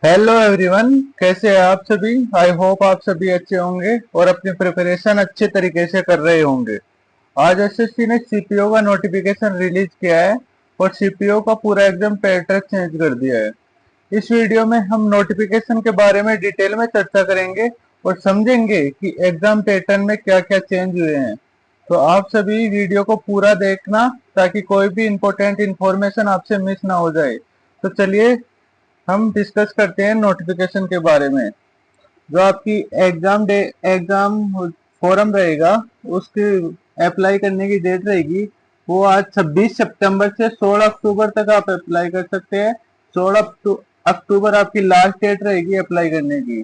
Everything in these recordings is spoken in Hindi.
हेलो एवरीवन, कैसे हैं आप सभी। आई होप आप सभी अच्छे होंगे और अपनी प्रिपरेशन अच्छे तरीके से कर रहे होंगे। आज एसएससी ने सीपीओ का नोटिफिकेशन रिलीज किया है और सीपीओ का पूरा एग्जाम पैटर्न चेंज कर दिया है। इस वीडियो में हम नोटिफिकेशन के बारे में डिटेल में चर्चा करेंगे और समझेंगे कि एग्जाम पैटर्न में क्या क्या चेंज हुए हैं। तो आप सभी वीडियो को पूरा देखना ताकि कोई भी इंपॉर्टेंट इंफॉर्मेशन आपसे मिस ना हो जाए। तो चलिए हम डिस्कस करते हैं नोटिफिकेशन के बारे में। जो आपकी एग्जाम फॉरम रहेगा, उसकी अप्लाई करने की डेट रहेगी, वो आज 26 सितंबर से 16 अक्टूबर तक आप अप्लाई कर सकते हैं। 16 अक्टूबर आपकी लास्ट डेट रहेगी अप्लाई करने की।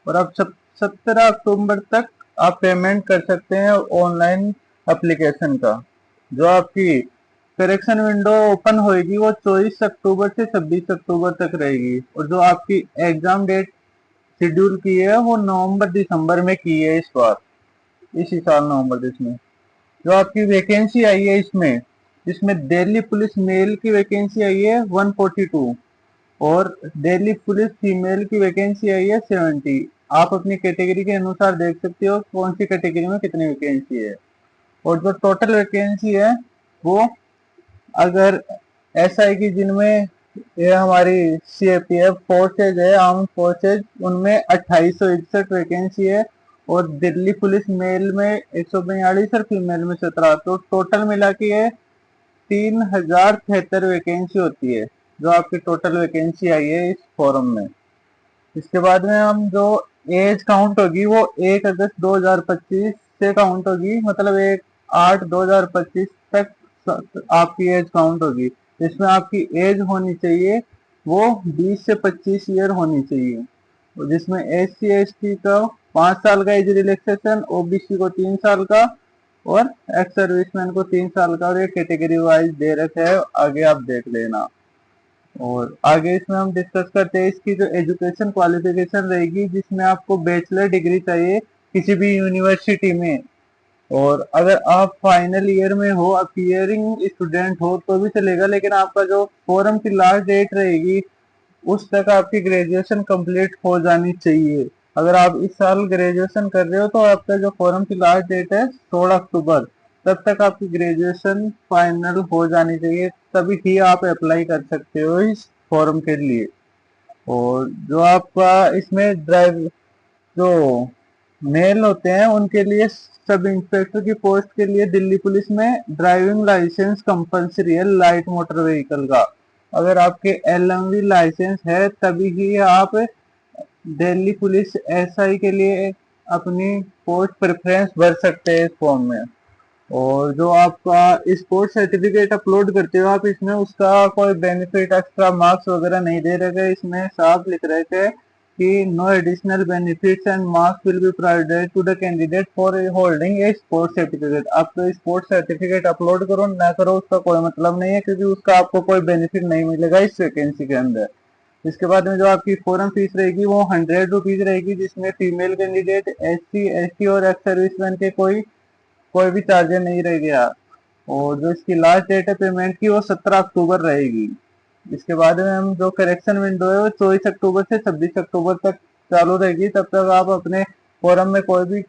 और आप 17 अक्टूबर तक आप पेमेंट कर सकते हैं ऑनलाइन एप्लीकेशन का। जो आपकी करेक्शन विंडो ओपन होएगी वो 24 अक्टूबर से 26 अक्टूबर तक रहेगी। और जो आपकी एग्जाम डेट शेड्यूल की है वो नवंबर दिसंबर में की है इस बार, इसी साल नवंबर दिसंबर। जो आपकी वैकेंसी आई है इसमें इसमें दिल्ली पुलिस मेल की वैकेंसी आई है 142 और दिल्ली पुलिस फीमेल की वैकेंसी आई है 70। आप अपनी कैटेगरी के अनुसार देख सकते हो कौन सी कैटेगरी में कितनी वैकेंसी है। और जो टोटल वैकेंसी है वो, अगर ऐसा है कि जिनमें ये हमारी सीएपीएफ फोर्सेज है, आर्म फोर्सेज, उनमें 2861 वैकेंसी है। और दिल्ली पुलिस मेल में 142 और फीमेल में 17, तो टोटल मिला के ये 3073 वैकेंसी होती है। जो आपकी टोटल वैकेंसी आई है इस फॉरम में। इसके बाद में हम जो एज काउंट होगी वो 1 अगस्त 2025 से काउंट होगी, मतलब 1/8/2025 तक आपकी एज काउंट होगी। इसमें आपकी एज होनी चाहिए वो 20 से 25 ईयर होनी चाहिए। और जिसमें SC ST का 5 साल का एज रिलैक्सेशन, ओबीसी को 3 साल का और एक्स सर्विसमैन को 3 साल का। और ये कैटेगरी वाइज दे रखा है, आगे आप देख लेना। और आगे इसमें हम डिस्कस करते हैं इसकी जो एजुकेशन क्वालिफिकेशन रहेगी, जिसमें आपको बैचलर डिग्री चाहिए किसी भी यूनिवर्सिटी में। और अगर आप फाइनल ईयर में हो, अपीयरिंग स्टूडेंट हो तो भी चलेगा, लेकिन आपका जो फॉरम की लास्ट डेट रहेगी उस तक आपकी ग्रेजुएशन कंप्लीट हो जानी चाहिए। अगर आप इस साल ग्रेजुएशन कर रहे हो तो आपका जो फॉरम की लास्ट डेट है 16 अक्टूबर, तब तक आपकी ग्रेजुएशन फाइनल हो जानी चाहिए, तभी ही आप अप्लाई कर सकते हो इस फॉरम के लिए। और जो आपका इसमें ड्राइव जो मेल होते हैं उनके लिए, सब इंस्पेक्टर की पोस्ट के लिए दिल्ली पुलिस में ड्राइविंग लाइसेंस कंपलसरी है लाइट मोटर व्हीकल का। अगर आपके LMV लाइसेंस है तभी ही आप दिल्ली पुलिस SI के लिए अपनी पोस्ट प्रेफरेंस भर सकते हैं इस फॉर्म में। और जो आपका स्पोर्ट सर्टिफिकेट अपलोड करते हो आप इसमें, उसका कोई बेनिफिट एक्स्ट्रा मार्क्स वगैरह नहीं दे रहे। इसमें साफ लिख रहे थे कि no additional benefits and marks will be provided to the candidate for holding a sport certificate. आप तो स्पोर्ट सर्टिफिकेट अपलोड करो ना करो उसका कोई मतलब नहीं है, क्योंकि उसका आपको कोई बेनिफिट नहीं मिलेगा इस वैकेंसी के अंदर। इसके बाद में जो आपकी फॉरम फीस रहेगी वो 100 रुपीज रहेगी, जिसमें फीमेल कैंडिडेट SC ST और एक्स सर्विसमैन के कोई भी चार्जेस नहीं रह गया। और जो इसकी लास्ट डेट है पेमेंट की वो 17 अक्टूबर रहेगी। इसके बाद में हम जो करेक्शन विंडो है वो 24 अक्टूबर से 26 अक्टूबर तक चालू रहेगी। तब तक आप अपने फॉरम में कोई भी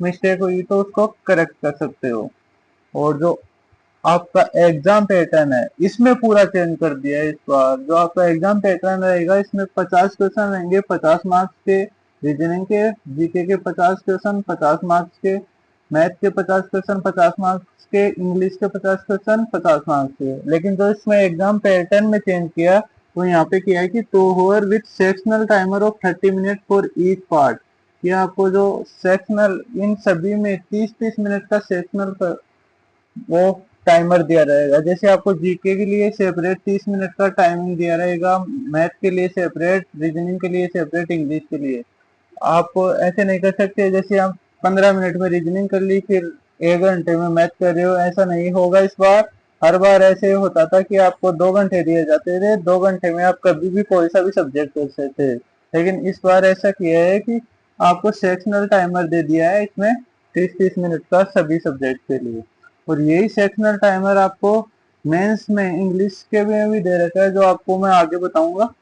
मिस्टेक हुई तो उसको करेक्ट कर सकते हो। और जो आपका एग्जाम पैटर्न है इसमें पूरा चेंज कर दिया है इस बार। जो आपका एग्जाम पैटर्न रहेगा इसमें 50 क्वेश्चन रहेंगे 50 मार्क्स के, रीजनिंग के, जीके के 50 क्वेश्चन 50 मार्क्स के, मैथ के 50 क्वेश्चन 50 मार्क्स के, इंग्लिश के 50 क्वेश्चन 50 मार्क्स के। लेकिन जो इसमें एग्जाम पैटर्न में चेंज किया तो यहाँ पे किया है कि 2 hour with sectional timer of 30 minute for each part. ये आपको जो सेक्शनल, इन सभी में 30-30 मिनट का सेक्शनल वो टाइमर दिया रहेगा। जैसे आपको जीके के लिए सेपरेट 30 मिनट का टाइमिंग दिया रहेगा, मैथ के लिए सेपरेट, रीजनिंग के लिए सेपरेट, इंग्लिश के लिए। आप ऐसे नहीं कर सकते जैसे आप 15 मिनट में रीजनिंग कर ली फिर 1 घंटे में मैथ कर रहे हो, ऐसा नहीं होगा इस बार। हर बार ऐसे होता था कि आपको 2 घंटे दिए जाते थे, 2 घंटे में आप कभी भी कोई सा भी सब्जेक्ट कर सकते थे। लेकिन इस बार ऐसा किया है कि आपको सेक्शनल टाइमर दे दिया है इसमें 30-30 मिनट का सभी सब्जेक्ट के लिए। और यही सेक्शनल टाइमर आपको मेंस में इंग्लिश के में भी दे रखा है, जो आपको मैं आगे बताऊंगा।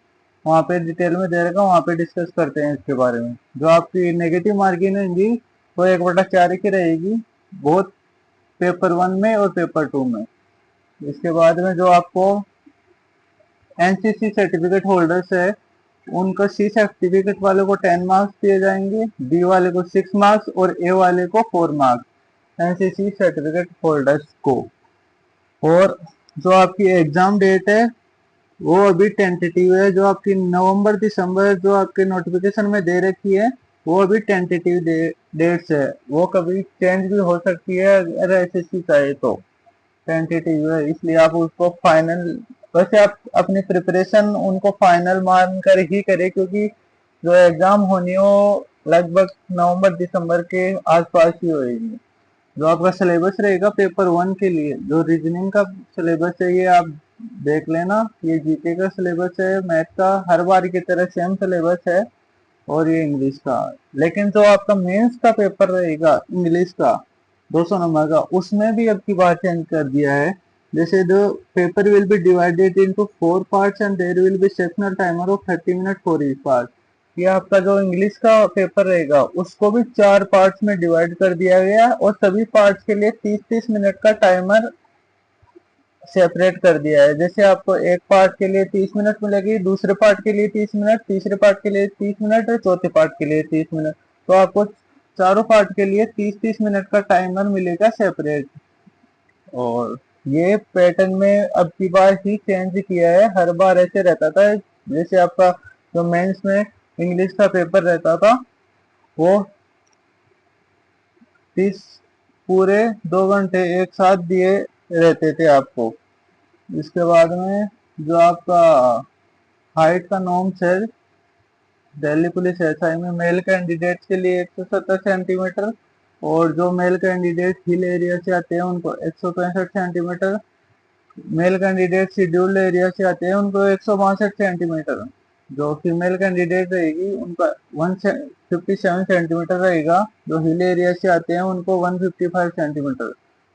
वहाँ पे डिटेल में दे रखा, वहाँ पे डिस्कस करते हैं इसके बारे में। जो आपकी नेगेटिव मार्किंग होगी वो 1/4 की रहेगी, बहुत पेपर 1 में और पेपर 2 में। इसके बाद में जो आपको एनसीसी सर्टिफिकेट होल्डर्स है, उनको सी सर्टिफिकेट वाले को 10 मार्क्स दिए जाएंगे, बी वाले को 6 मार्क्स और ए वाले को 4 मार्क्स एनसीसी सर्टिफिकेट होल्डर्स को। और जो आपकी एग्जाम डेट है वो अभी टेंटेटिव है, जो आपकी नवंबर दिसंबर जो आपके नोटिफिकेशन में दे रखी है वो अभी टेंटेटिव डेट्स है, वो कभी चेंज भी हो सकती है अगर एसएससी चाहे तो। टेंटेटिव है, इसलिए आप उसको फाइनल, वैसे आप अपनी प्रिपरेशन उनको फाइनल मान कर ही करें, क्योंकि जो एग्जाम होनी है वो लगभग नवंबर दिसंबर के आसपास ही होगी। जो आपका सिलेबस रहेगा पेपर 1 के लिए, जो रीजनिंग का सिलेबस है ये आप देख लेना, ये जीके का सिलेबस है, मैथ का हर बार की तरह सेम सिलेबस है, और ये इंग्लिश का। लेकिन जो आपका मेंस का पेपर रहेगा इंग्लिश का 200 नंबर का, उसमें भी अब की बार चेंज कर दिया है। जैसे the paper will be divided into 4 parts and there will be sectional timer of 30 minute for each part. ये आपका जो इंग्लिश का पेपर रहेगा उसको भी 4 पार्ट्स में डिवाइड कर दिया गया, और सभी पार्ट्स के लिए 30-30 मिनट का टाइमर सेपरेट कर दिया है। जैसे आपको एक पार्ट के लिए 30 मिनट मिलेगी, दूसरे पार्ट के लिए 30 मिनट, तीसरे पार्ट के लिए 30 मिनट और चौथे पार्ट के लिए 30 मिनट। तो आपको चारों पार्ट के लिए 30-30 मिनट का टाइमर मिलेगा सेपरेट। और ये पैटर्न में अब की बार ही चेंज किया है, हर बार ऐसे रहता था। जैसे आपका जो मेंस में इंग्लिश का पेपर रहता था वो 30 पूरे 2 घंटे एक साथ दिए रहते थे आपको। इसके बाद में जो आपका हाइट का नॉर्म्स है दिल्ली पुलिस एसआई में, मेल कैंडिडेट्स के लिए 170 सेंटीमीटर, और जो मेल कैंडिडेट हिल एरिया से आते हैं उनको 165 centimetre, male candidate scheduled area से आते हैं उनको 162 सेंटीमीटर, जो फीमेल कैंडिडेट रहेगी उनका 157 सेंटीमीटर रहेगा, जो हिल एरिया से आते हैं उनको 155 सेंटीमीटर,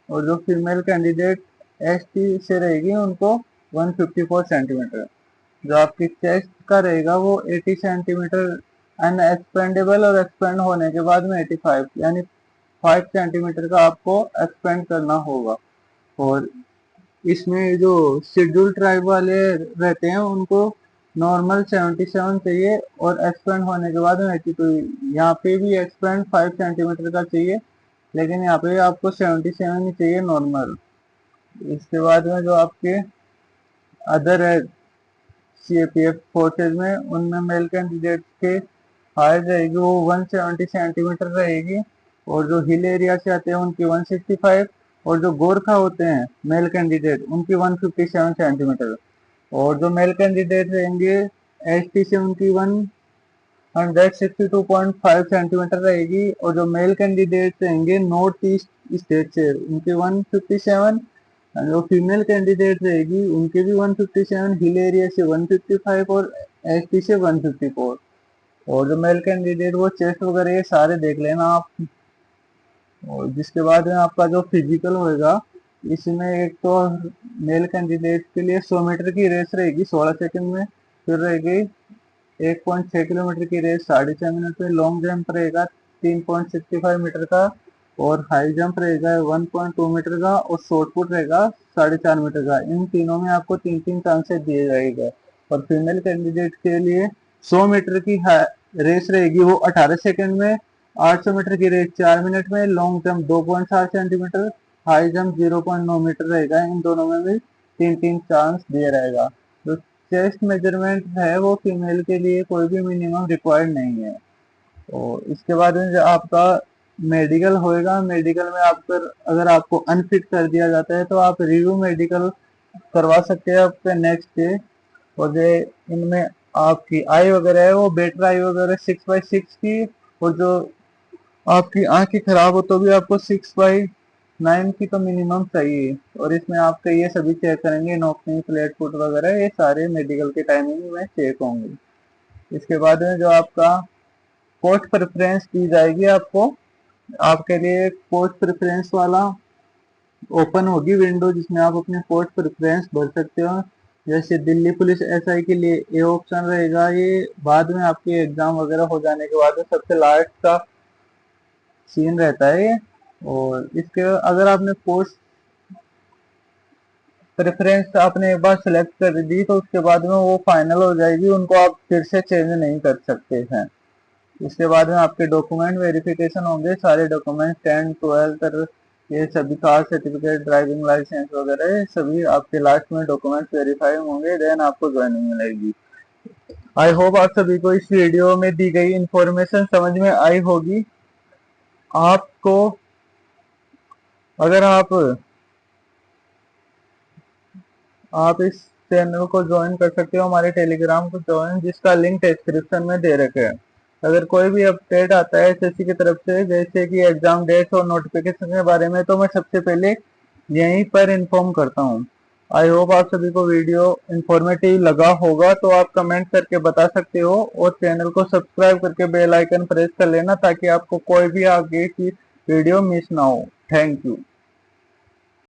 और जो फीमेल कैंडिडेट एसटी से रहेगी उनको 154 सेंटीमीटर। जो आपकी चेस्ट का रहेगा वो 80 सेंटीमीटर अनएक्सपेंडेबल, और एक्सपेंड होने के बाद में 85, यानी 5 सेंटीमीटर का आपको एक्सपेंड करना होगा। और इसमें जो शेड्यूल ट्राइब वाले रहते हैं उनको नॉर्मल 77 चाहिए, और एक्सपेंड होने के बाद में 82। यहाँ पे भी एक्सपेंड 5 सेंटीमीटर का चाहिए, लेकिन यहाँ पे आपको 77 ही चाहिए नॉर्मल। इसके बाद में जो आपके अदर है सीएपीएफ फोर्सेज में, उनमें मेल कैंडिडेट के हाइट रहेगी वो 170 सेंटीमीटर रहेगी, और जो हिल एरिया से आते हैं उनकी 165, और जो गोरखा होते हैं मेल कैंडिडेट उनकी 157 सेंटीमीटर, और जो मेल कैंडिडेट रहेंगे एसटी से उनकी 162.5 सेंटीमीटर रहेगी, और जो मेल कैंडिडेट रहेंगे नॉर्थ ईस्ट स्टेट से उनकी 157, जो फीमेल कैंडिडेट रहेगी उनके भी 157, हिल एरिया से 155 और एसटी से 154। और जो मेल कैंडिडेट वो चेस्ट वगैरह ये सारे देख लेना आप। और जिसके बाद में आपका जो फिजिकल होएगा, इसमें एक तो मेल कैंडिडेट के लिए 100 मीटर की रेस रहेगी 16 सेकंड में, फिर रहेगी 1.6 किलोमीटर की रेस 6.5 मिनट में, लॉन्ग जंप रहेगा 3.65 मीटर का, और हाई जंप रहेगा 1.2 मीटर का, और शॉर्ट पुट रहेगा 4.5 मीटर का। इन तीनों में आपको 3-3 चांसेस दिए जाएगा। और फीमेल कैंडिडेट के लिए 100 मीटर की रेस रहेगी वो 18 सेकंड में, 800 मीटर की रेस 4 मिनट में, long jump 2.7 centimetre, high jump 0.9 metre रहेगा। इन दोनों में भी 3-3 चांस दिया रहेगा। तो चेस्ट मेजरमेंट है वो फीमेल के लिए कोई भी मिनिमम रिक्वायर्ड नहीं है। और इसके बाद में जो आपका मेडिकल होएगा, मेडिकल में आप अगर आपको अनफिट कर दिया जाता है तो आप रिव्यू मेडिकल करवा सकते हैं आपके नेक्स्ट डे। और जो इनमें आपकी आई वगैरह है वो बेटर आई वगैरह 6/6 की, और जो आपकी आंखें खराब हो तो भी आपको 6/9 की तो मिनिमम चाहिए। और इसमें आपके ये सभी चेक करेंगे, नोकनी फ्लैट फुट वगैरह, ये सारे मेडिकल के टाइमिंग में चेक होंगे। इसके बाद में जो आपका पोस्ट प्रेफरेंस दी जाएगी आपको, आपके लिए पोस्ट प्रेफरेंस वाला ओपन होगी विंडो, जिसमें आप अपने पोस्ट प्रेफरेंस भर सकते हो। जैसे दिल्ली पुलिस एसआई के लिए ये ऑप्शन रहेगा, ये बाद में आपके एग्जाम वगैरह हो जाने के बाद में सबसे लास्ट का सीन रहता है ये। और इसके अगर आपने पोस्ट प्रेफरेंस आपने एक बार सेलेक्ट कर दी तो उसके बाद में वो फाइनल हो जाएगी, उनको आप फिर से चेंज नहीं कर सकते हैं। इसके बाद में आपके डॉक्यूमेंट वेरिफिकेशन होंगे, सारे डॉक्यूमेंट 10, 12 ये सभी कास्ट सर्टिफिकेट, ड्राइविंग लाइसेंस वगैरह ये सभी आपके लास्ट में डॉक्यूमेंट वेरीफाई होंगे, देन आपको ज्वाइनिंग मिलेगी। आई होप आप सभी को इस वीडियो में दी गई इंफॉर्मेशन समझ में आई होगी। आपको अगर आप इस चैनल को ज्वाइन कर सकते हो, हमारे टेलीग्राम को ज्वाइन, जिसका लिंक डिस्क्रिप्शन में दे रखे है। अगर कोई भी अपडेट आता है एसएससी की तरफ से, जैसे कि एग्जाम डेट्स और नोटिफिकेशन के बारे में, तो मैं सबसे पहले यहीं पर इन्फॉर्म करता हूँ। आई होप आप सभी को वीडियो इंफॉर्मेटिव लगा होगा, तो आप कमेंट करके बता सकते हो और चैनल को सब्सक्राइब करके बेल आइकन प्रेस कर लेना ताकि आपको कोई भी आगे की वीडियो मिस ना हो। Thank you.